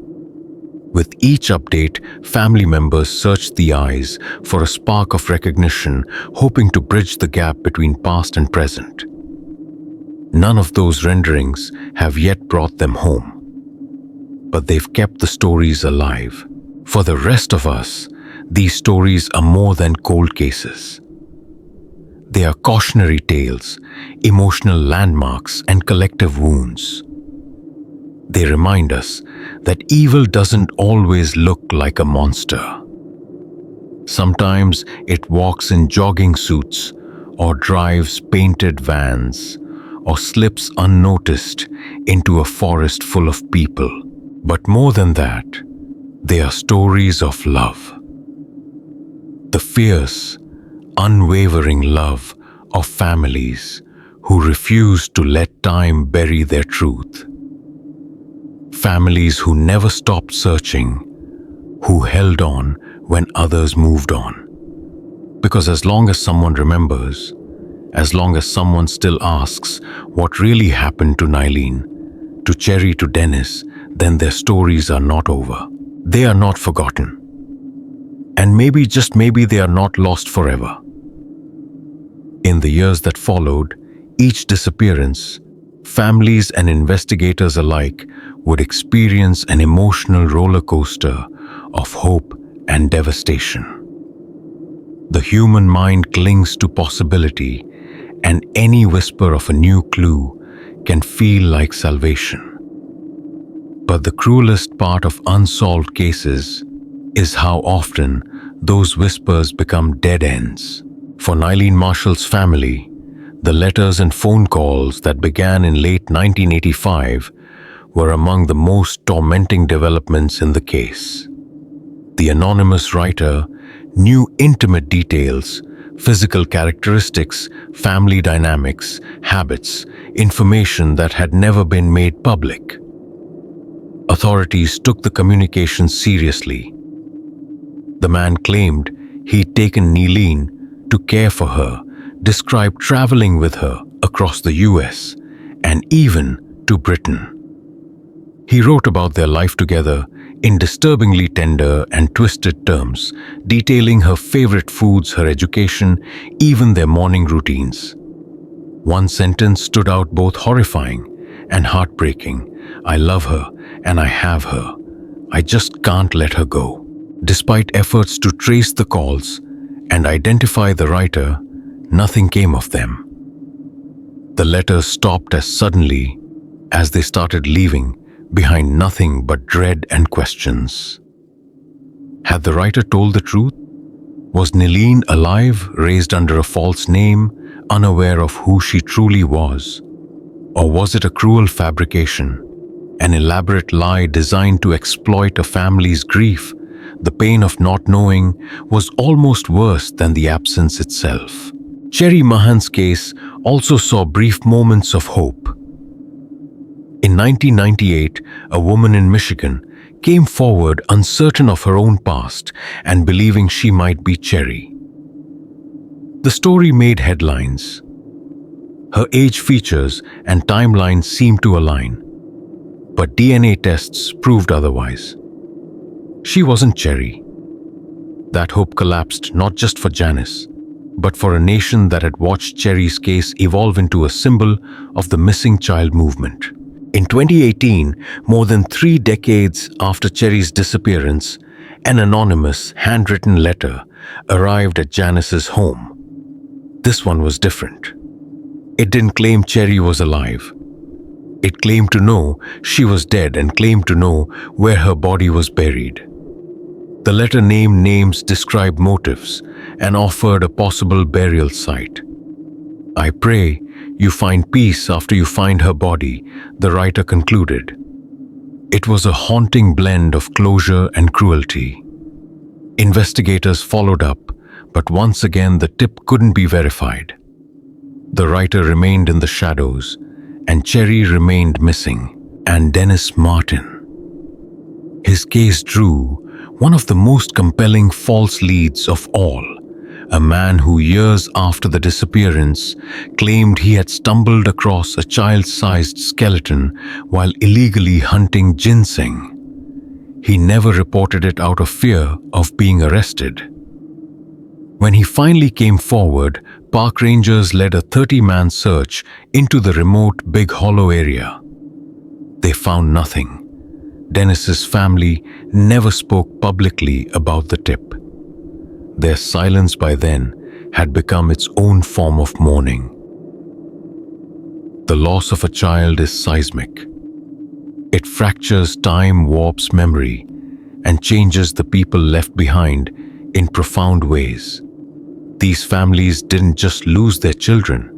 With each update, family members search the eyes for a spark of recognition, hoping to bridge the gap between past and present. None of those renderings have yet brought them home, but they've kept the stories alive. For the rest of us, these stories are more than cold cases. They are cautionary tales, emotional landmarks, and collective wounds. They remind us that evil doesn't always look like a monster. Sometimes it walks in jogging suits, or drives painted vans, or slips unnoticed into a forest full of people. But more than that, they are stories of love. The fierce, unwavering love of families who refuse to let time bury their truth. Families who never stopped searching, who held on when others moved on. Because as long as someone remembers, as long as someone still asks what really happened to Nyleen, to Cherry, to Dennis, then their stories are not over. They are not forgotten. And maybe, just maybe, they are not lost forever. In the years that followed, each disappearance, families and investigators alike would experience an emotional roller coaster of hope and devastation. The human mind clings to possibility, and any whisper of a new clue can feel like salvation. But the cruelest part of unsolved cases is how often those whispers become dead ends. For Nyleen Marshall's family, the letters and phone calls that began in late 1985 were among the most tormenting developments in the case. The anonymous writer knew intimate details, physical characteristics, family dynamics, habits, information that had never been made public. Authorities took the communication seriously. The man claimed he'd taken Nyleen to care for her, described traveling with her across the US and even to Britain. He wrote about their life together in disturbingly tender and twisted terms, detailing her favorite foods, her education, even their morning routines. One sentence stood out, both horrifying and heartbreaking. "I love her and I have her. I just can't let her go." Despite efforts to trace the calls and identify the writer, nothing came of them. The letters stopped as suddenly as they started leaving behind nothing but dread and questions. Had the writer told the truth? Was Nileen alive, raised under a false name, unaware of who she truly was? Or was it a cruel fabrication, an elaborate lie designed to exploit a family's grief? The pain of not knowing was almost worse than the absence itself. Cherry Mahan's case also saw brief moments of hope. In 1998, a woman in Michigan came forward uncertain of her own past and believing she might be Cherry. The story made headlines. Her age features and timeline seemed to align, but DNA tests proved otherwise. She wasn't Cherry. That hope collapsed not just for Janice, but for a nation that had watched Cherry's case evolve into a symbol of the missing child movement. In 2018, more than 3 decades after Cherry's disappearance, an anonymous, handwritten letter arrived at Janice's home. This one was different. It didn't claim Cherry was alive. It claimed to know she was dead and claimed to know where her body was buried. The letter named names, described motives, and offered a possible burial site. "I pray you find peace after you find her body," the writer concluded. It was a haunting blend of closure and cruelty. Investigators followed up, but once again the tip couldn't be verified. The writer remained in the shadows, and Cherry remained missing. And Dennis Martin. His case drew one of the most compelling false leads of all. A man who years after the disappearance claimed he had stumbled across a child-sized skeleton while illegally hunting ginseng. He never reported it out of fear of being arrested. When he finally came forward, park rangers led a 30-man search into the remote Big Hollow area. They found nothing. Dennis's family never spoke publicly about the tip. Their silence by then had become its own form of mourning. The loss of a child is seismic. It fractures time, warps memory, and changes the people left behind in profound ways. These families didn't just lose their children,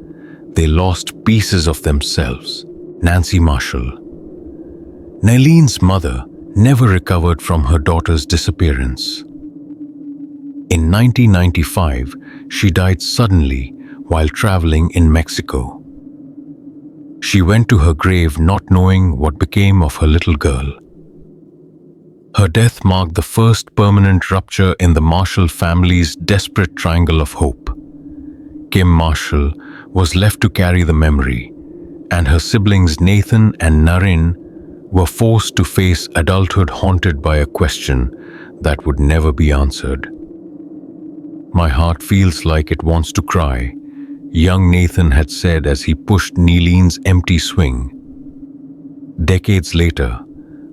they lost pieces of themselves. Nancy Marshall. Nileen's mother never recovered from her daughter's disappearance. In 1995, she died suddenly while traveling in Mexico. She went to her grave not knowing what became of her little girl. Her death marked the first permanent rupture in the Marshall family's desperate triangle of hope. Kim Marshall was left to carry the memory, and her siblings Nathan and Naren were forced to face adulthood haunted by a question that would never be answered. "My heart feels like it wants to cry," young Nathan had said as he pushed Nileen's empty swing. Decades later,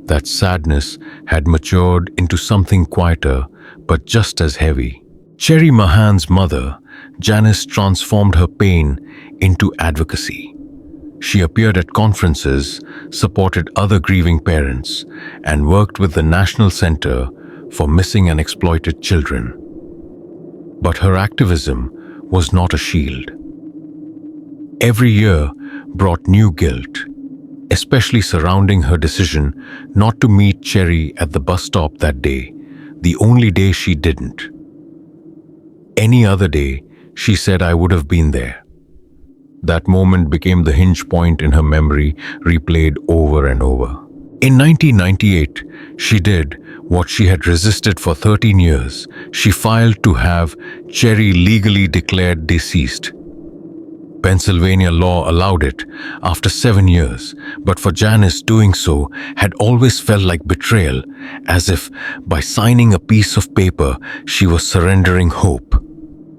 that sadness had matured into something quieter but just as heavy. Cherry Mahan's mother, Janice, transformed her pain into advocacy. She appeared at conferences, supported other grieving parents, and worked with the National Center for Missing and Exploited Children. But her activism was not a shield. Every year brought new guilt, especially surrounding her decision not to meet Cherry at the bus stop that day, the only day she didn't. Any other day, she said, "I would have been there." That moment became the hinge point in her memory, replayed over and over. In 1998, she did what she had resisted for 13 years. She filed to have Cherry legally declared deceased. Pennsylvania law allowed it after 7 years, but for Janice, doing so had always felt like betrayal, as if by signing a piece of paper she was surrendering hope.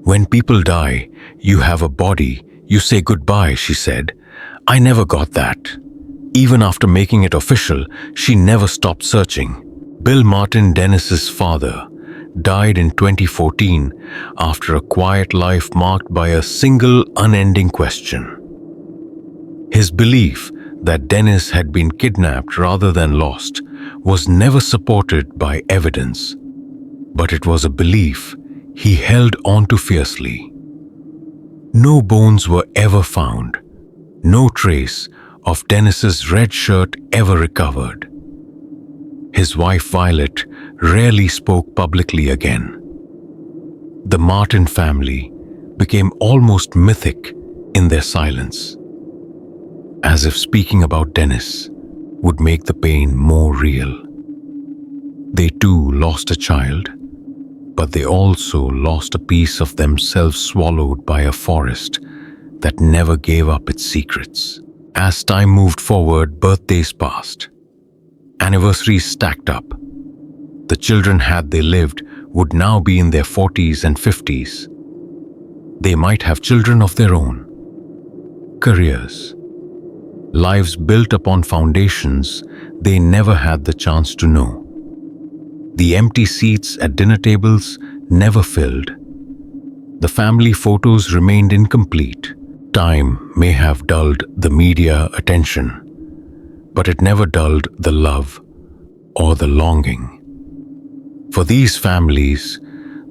"When people die, you have a body, you say goodbye," she said. "I never got that." Even after making it official, she never stopped searching. Bill Martin, Dennis's father, died in 2014 after a quiet life marked by a single unending question. His belief that Dennis had been kidnapped rather than lost was never supported by evidence, but it was a belief he held onto fiercely. No bones were ever found, no trace of Dennis's red shirt ever recovered. His wife Violet rarely spoke publicly again. The Martin family became almost mythic in their silence, as if speaking about Dennis would make the pain more real. They too lost a child, but they also lost a piece of themselves swallowed by a forest that never gave up its secrets. As time moved forward, birthdays passed. Anniversaries stacked up. The children, had they lived, would now be in their 40s and 50s. They might have children of their own. Careers. Lives built upon foundations they never had the chance to know. The empty seats at dinner tables never filled. The family photos remained incomplete. Time may have dulled the media attention, but it never dulled the love or the longing. For these families,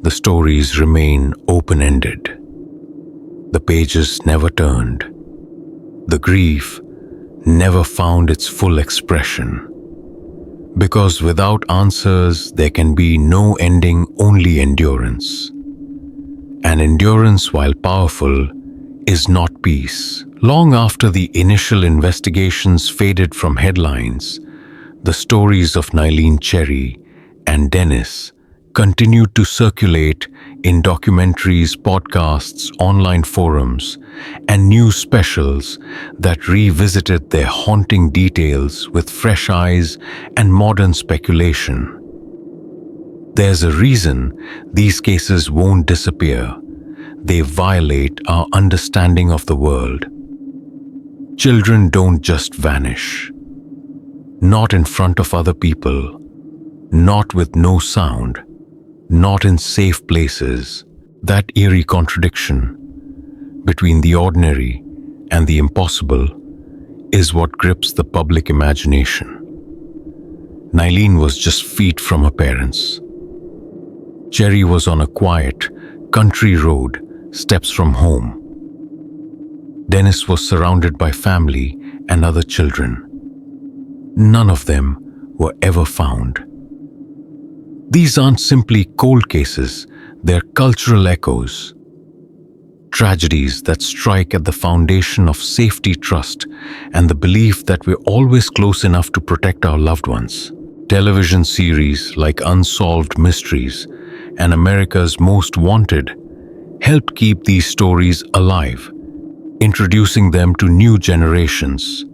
the stories remain open-ended. The pages never turned. The grief never found its full expression. Because without answers, there can be no ending, only endurance. And endurance, while powerful, is not peace. Long after the initial investigations faded from headlines, the stories of Nylene Cherry and Dennis continued to circulate in documentaries, podcasts, online forums, and news specials that revisited their haunting details with fresh eyes and modern speculation. There's a reason these cases won't disappear. They violate our understanding of the world. Children don't just vanish. Not in front of other people, not with no sound, not in safe places. That eerie contradiction between the ordinary and the impossible is what grips the public imagination. Nylene was just feet from her parents. Cherry was on a quiet, country road, steps from home. Dennis was surrounded by family and other children. None of them were ever found. These aren't simply cold cases, they're cultural echoes. Tragedies that strike at the foundation of safety, trust, and the belief that we're always close enough to protect our loved ones. Television series like Unsolved Mysteries and America's Most Wanted helped keep these stories alive, introducing them to new generations.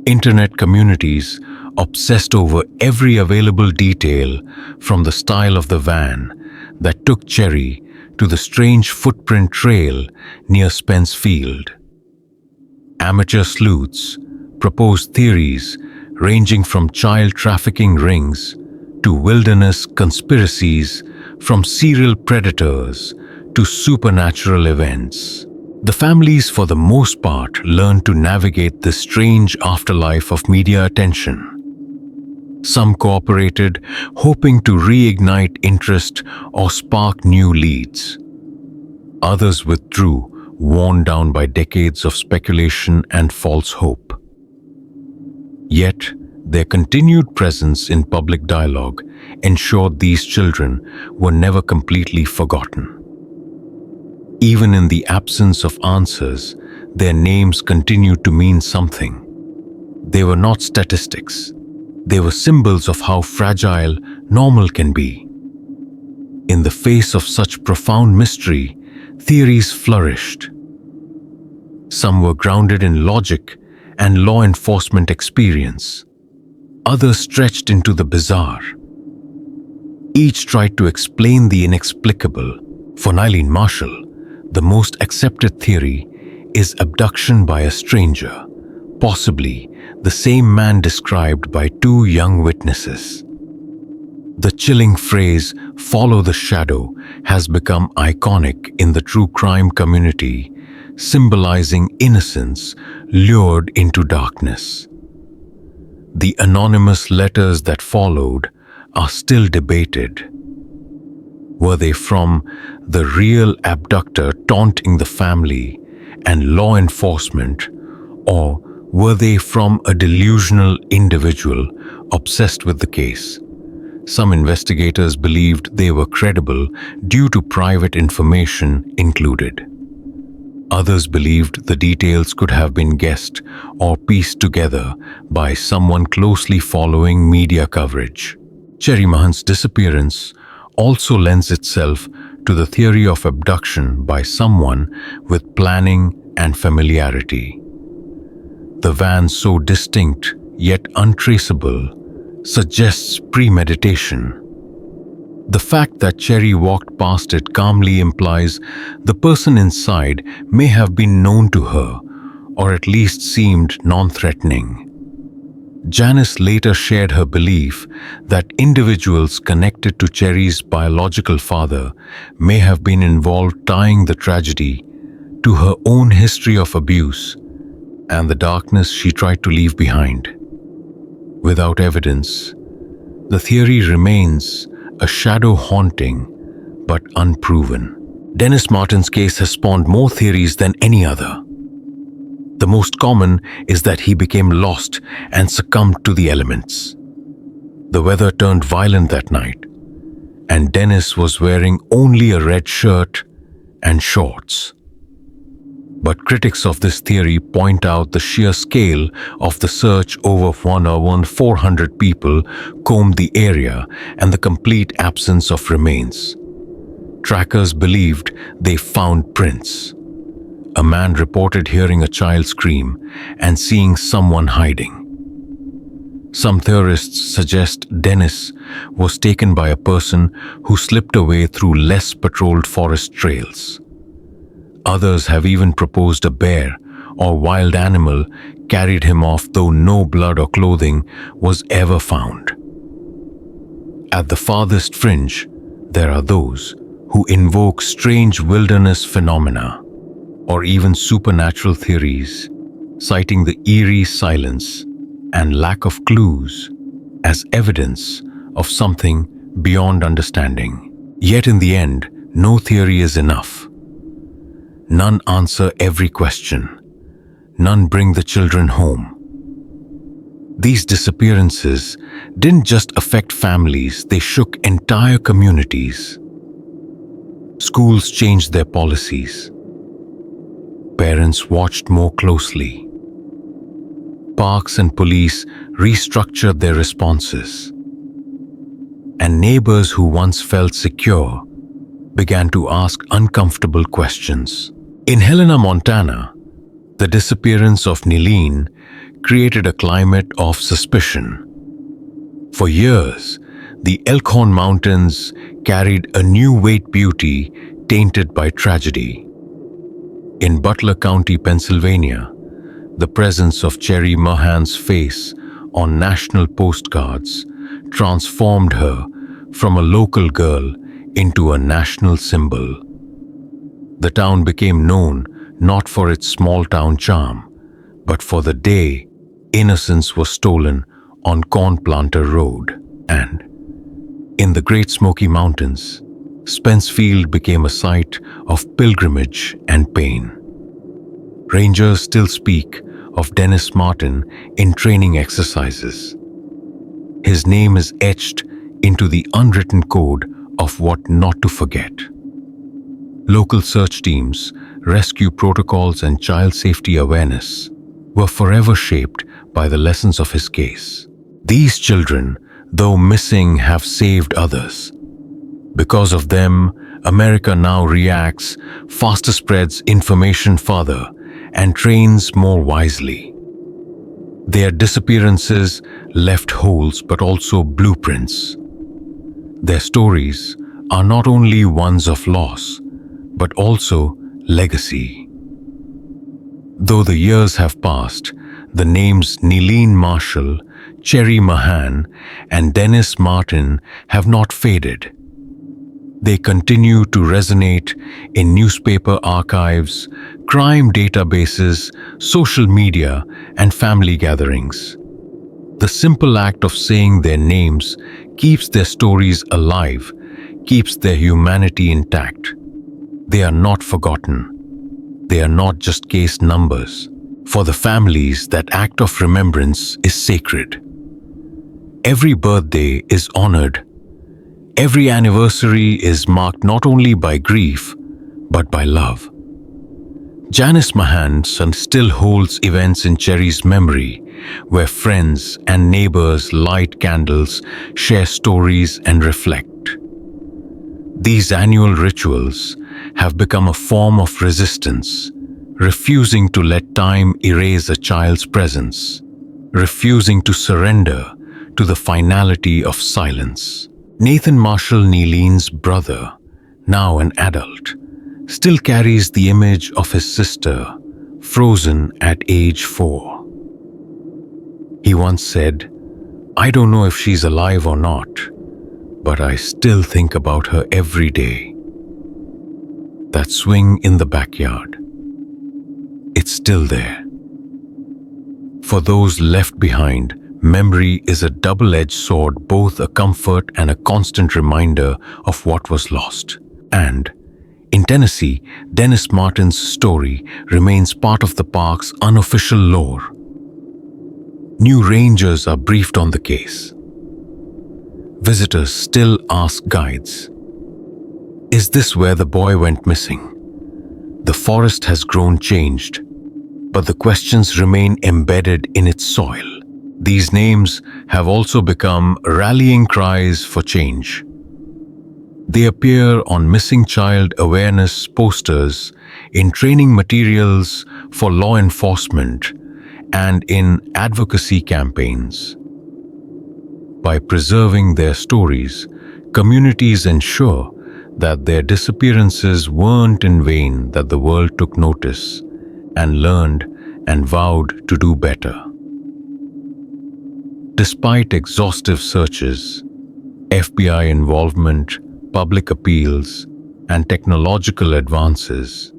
Internet communities obsessed over every available detail, from the style of the van that took Cherry to the strange footprint trail near Spence Field. Amateur sleuths proposed theories ranging from child trafficking rings to wilderness conspiracies, from serial predators to supernatural events. The families, for the most part, learned to navigate this strange afterlife of media attention. Some cooperated, hoping to reignite interest or spark new leads. Others withdrew, worn down by decades of speculation and false hope. Yet, their continued presence in public dialogue ensured these children were never completely forgotten. Even in the absence of answers, their names continued to mean something. They were not statistics. They were symbols of how fragile normal can be. In the face of such profound mystery, theories flourished. Some were grounded in logic and law enforcement experience. Others stretched into the bizarre. Each tried to explain the inexplicable. For Nylene Marshall, the most accepted theory is abduction by a stranger, possibly the same man described by two young witnesses. The chilling phrase, "follow the shadow," has become iconic in the true crime community, symbolizing innocence lured into darkness. The anonymous letters that followed are still debated. Were they from the real abductor taunting the family and law enforcement, or were they from a delusional individual obsessed with the case? Some investigators believed they were credible due to private information included. Others believed the details could have been guessed or pieced together by someone closely following media coverage. Cherry Mahan's disappearance also lends itself to the theory of abduction by someone with planning and familiarity. The van, so distinct yet untraceable, suggests premeditation. The fact that Cherry walked past it calmly implies the person inside may have been known to her, or at least seemed non-threatening. Janice later shared her belief that individuals connected to Cherry's biological father may have been involved, tying the tragedy to her own history of abuse and the darkness she tried to leave behind. Without evidence, the theory remains a shadow haunting but unproven. Dennis Martin's case has spawned more theories than any other. The most common is that he became lost and succumbed to the elements. The weather turned violent that night, and Dennis was wearing only a red shirt and shorts. But critics of this theory point out the sheer scale of the search. Over 400 people combed the area and the complete absence of remains. Trackers believed they found prints. A man reported hearing a child scream and seeing someone hiding. Some theorists suggest Dennis was taken by a person who slipped away through less patrolled forest trails. Others have even proposed a bear or wild animal carried him off, though no blood or clothing was ever found. At the farthest fringe, there are those who invoke strange wilderness phenomena or even supernatural theories, citing the eerie silence and lack of clues as evidence of something beyond understanding. Yet in the end, no theory is enough. None answer every question. None bring the children home. These disappearances didn't just affect families, they shook entire communities. Schools changed their policies. Parents watched more closely. Parks and police restructured their responses. And neighbors who once felt secure began to ask uncomfortable questions. In Helena, Montana, the disappearance of Nileen created a climate of suspicion. For years, the Elkhorn Mountains carried a new weight beauty tainted by tragedy. In Butler County, Pennsylvania, the presence of Cherry Mahan's face on national postcards transformed her from a local girl into a national symbol. The town became known not for its small-town charm, but for the day innocence was stolen on Corn Planter Road. And in the Great Smoky Mountains, Spencefield became a site of pilgrimage and pain. Rangers still speak of Dennis Martin in training exercises. His name is etched into the unwritten code of what not to forget. Local search teams, rescue protocols, and child safety awareness were forever shaped by the lessons of his case. These children, though missing, have saved others. Because of them, America now reacts faster, spreads information further, and trains more wisely. Their disappearances left holes but also blueprints. Their stories are not only ones of loss, but also legacy. Though the years have passed, the names Nileen Marshall, Cherry Mahan, and Dennis Martin have not faded. They continue to resonate in newspaper archives, crime databases, social media, and family gatherings. The simple act of saying their names keeps their stories alive, keeps their humanity intact. They are not forgotten. They are not just case numbers. For the families, that act of remembrance is sacred. Every birthday is honored. Every anniversary is marked not only by grief, but by love. Janice Mahan's still holds events in Cherry's memory, where friends and neighbors light candles, share stories, and reflect. These annual rituals have become a form of resistance, refusing to let time erase a child's presence, refusing to surrender to the finality of silence. Nathan Marshall Nealeen's brother, now an adult, still carries the image of his sister, frozen at age 4. He once said, "I don't know if she's alive or not, but I still think about her every day." That swing in the backyard, it's still there. For those left behind, memory is a double-edged sword, both a comfort and a constant reminder of what was lost. And in Tennessee, Dennis Martin's story remains part of the park's unofficial lore. New rangers are briefed on the case. Visitors still ask guides, "Is this where the boy went missing?" The forest has grown changed, but the questions remain embedded in its soil. These names have also become rallying cries for change. They appear on missing child awareness posters, in training materials for law enforcement, and in advocacy campaigns. By preserving their stories, communities ensure that their disappearances weren't in vain, that the world took notice and learned and vowed to do better. Despite exhaustive searches, FBI involvement, public appeals, and technological advances,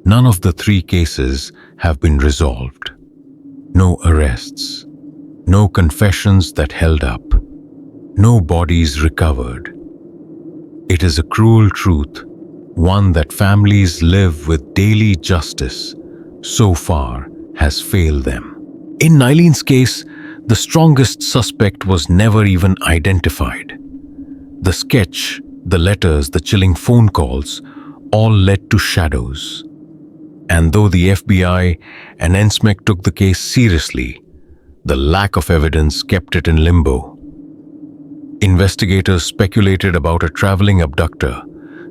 none of the 3 cases have been resolved. No arrests, no confessions that held up, no bodies recovered. It is a cruel truth, one that families live with daily. Justice, so far, has failed them. In Nyleen's case, the strongest suspect was never even identified. The sketch, the letters, the chilling phone calls, all led to shadows. And though the FBI and NSMEC took the case seriously, the lack of evidence kept it in limbo. Investigators speculated about a traveling abductor,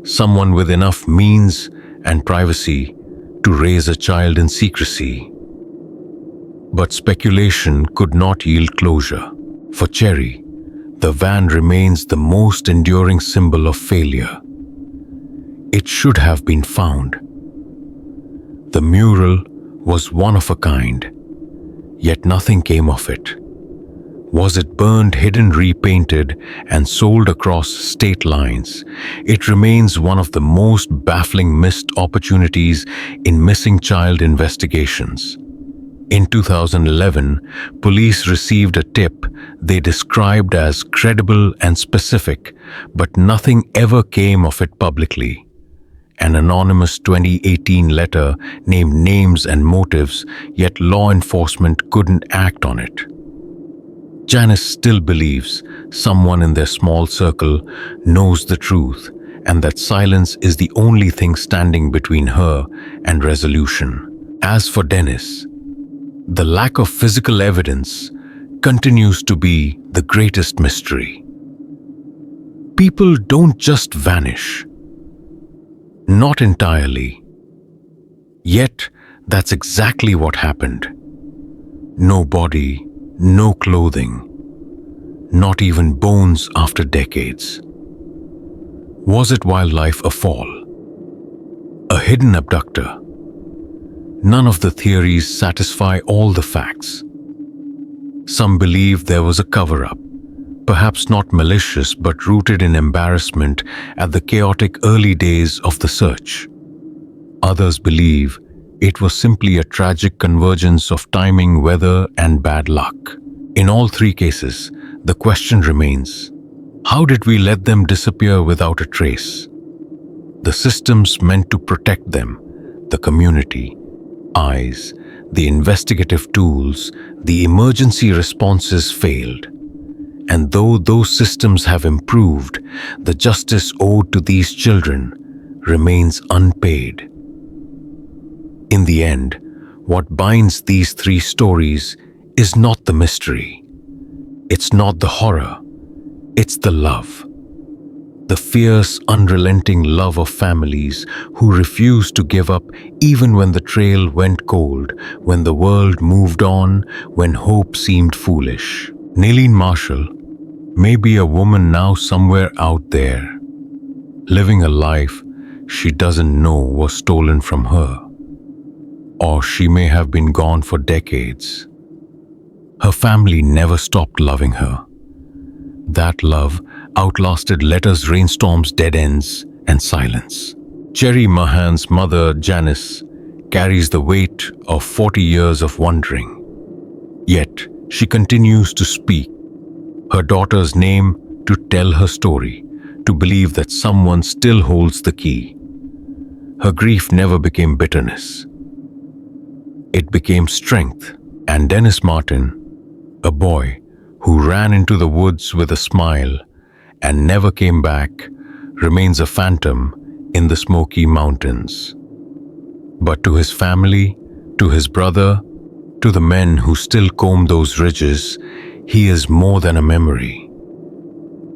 someone with enough means and privacy to raise a child in secrecy. But speculation could not yield closure. For Cherry, the van remains the most enduring symbol of failure. It should have been found. The mural was one of a kind, yet nothing came of it. Was it burned, hidden, repainted, and sold across state lines? It remains one of the most baffling missed opportunities in missing child investigations. In 2011, police received a tip they described as credible and specific, but nothing ever came of it publicly. An anonymous 2018 letter named names and motives, yet law enforcement couldn't act on it. Janice still believes someone in their small circle knows the truth, and that silence is the only thing standing between her and resolution. As for Dennis, the lack of physical evidence continues to be the greatest mystery. People don't just vanish. Not entirely. Yet, that's exactly what happened. No body, no clothing, not even bones after decades. Was it wildlife, a fall? A hidden abductor? None of the theories satisfy all the facts. Some believe there was a cover-up, perhaps not malicious but rooted in embarrassment at the chaotic early days of the search. Others believe It was simply a tragic convergence of timing, weather, and bad luck. In all three cases, the question remains, how did we let them disappear without a trace? The systems meant to protect them, the community, eyes, the investigative tools, the emergency responses failed. And though those systems have improved, the justice owed to these children remains unpaid. In the end, what binds these three stories is not the mystery. It's not the horror. It's the love. The fierce, unrelenting love of families who refused to give up even when the trail went cold, when the world moved on, when hope seemed foolish. Naileen Marshall may be a woman now somewhere out there, living a life she doesn't know was stolen from her. Or she may have been gone for decades. Her family never stopped loving her. That love outlasted letters, rainstorms, dead ends, and silence. Jerry Mahan's mother, Janice, carries the weight of 40 years of wandering. Yet, she continues to speak her daughter's name, to tell her story, to believe that someone still holds the key. Her grief never became bitterness. It became strength. And Dennis Martin, a boy who ran into the woods with a smile and never came back, remains a phantom in the Smoky Mountains. But to his family, to his brother, to the men who still comb those ridges, he is more than a memory.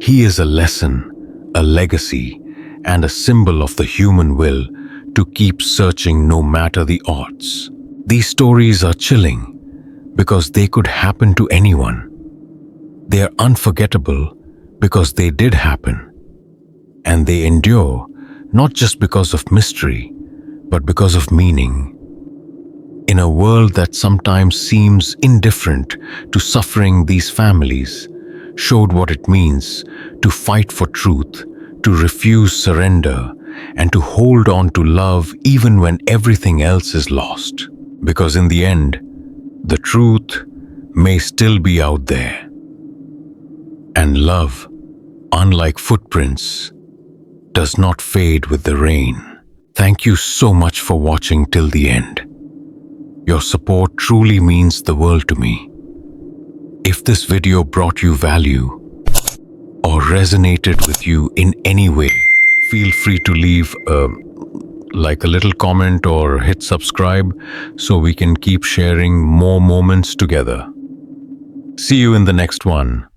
He is a lesson, a legacy, and a symbol of the human will to keep searching no matter the odds. These stories are chilling because they could happen to anyone. They are unforgettable because they did happen. And they endure not just because of mystery, but because of meaning. In a world that sometimes seems indifferent to suffering, these families showed what it means to fight for truth, to refuse surrender, and to hold on to love even when everything else is lost. Because in the end, the truth may still be out there. And love, unlike footprints, does not fade with the rain. Thank you so much for watching till the end. Your support truly means the world to me. If this video brought you value or resonated with you in any way, feel free to leave a little comment or hit subscribe so we can keep sharing more moments together. See you in the next one.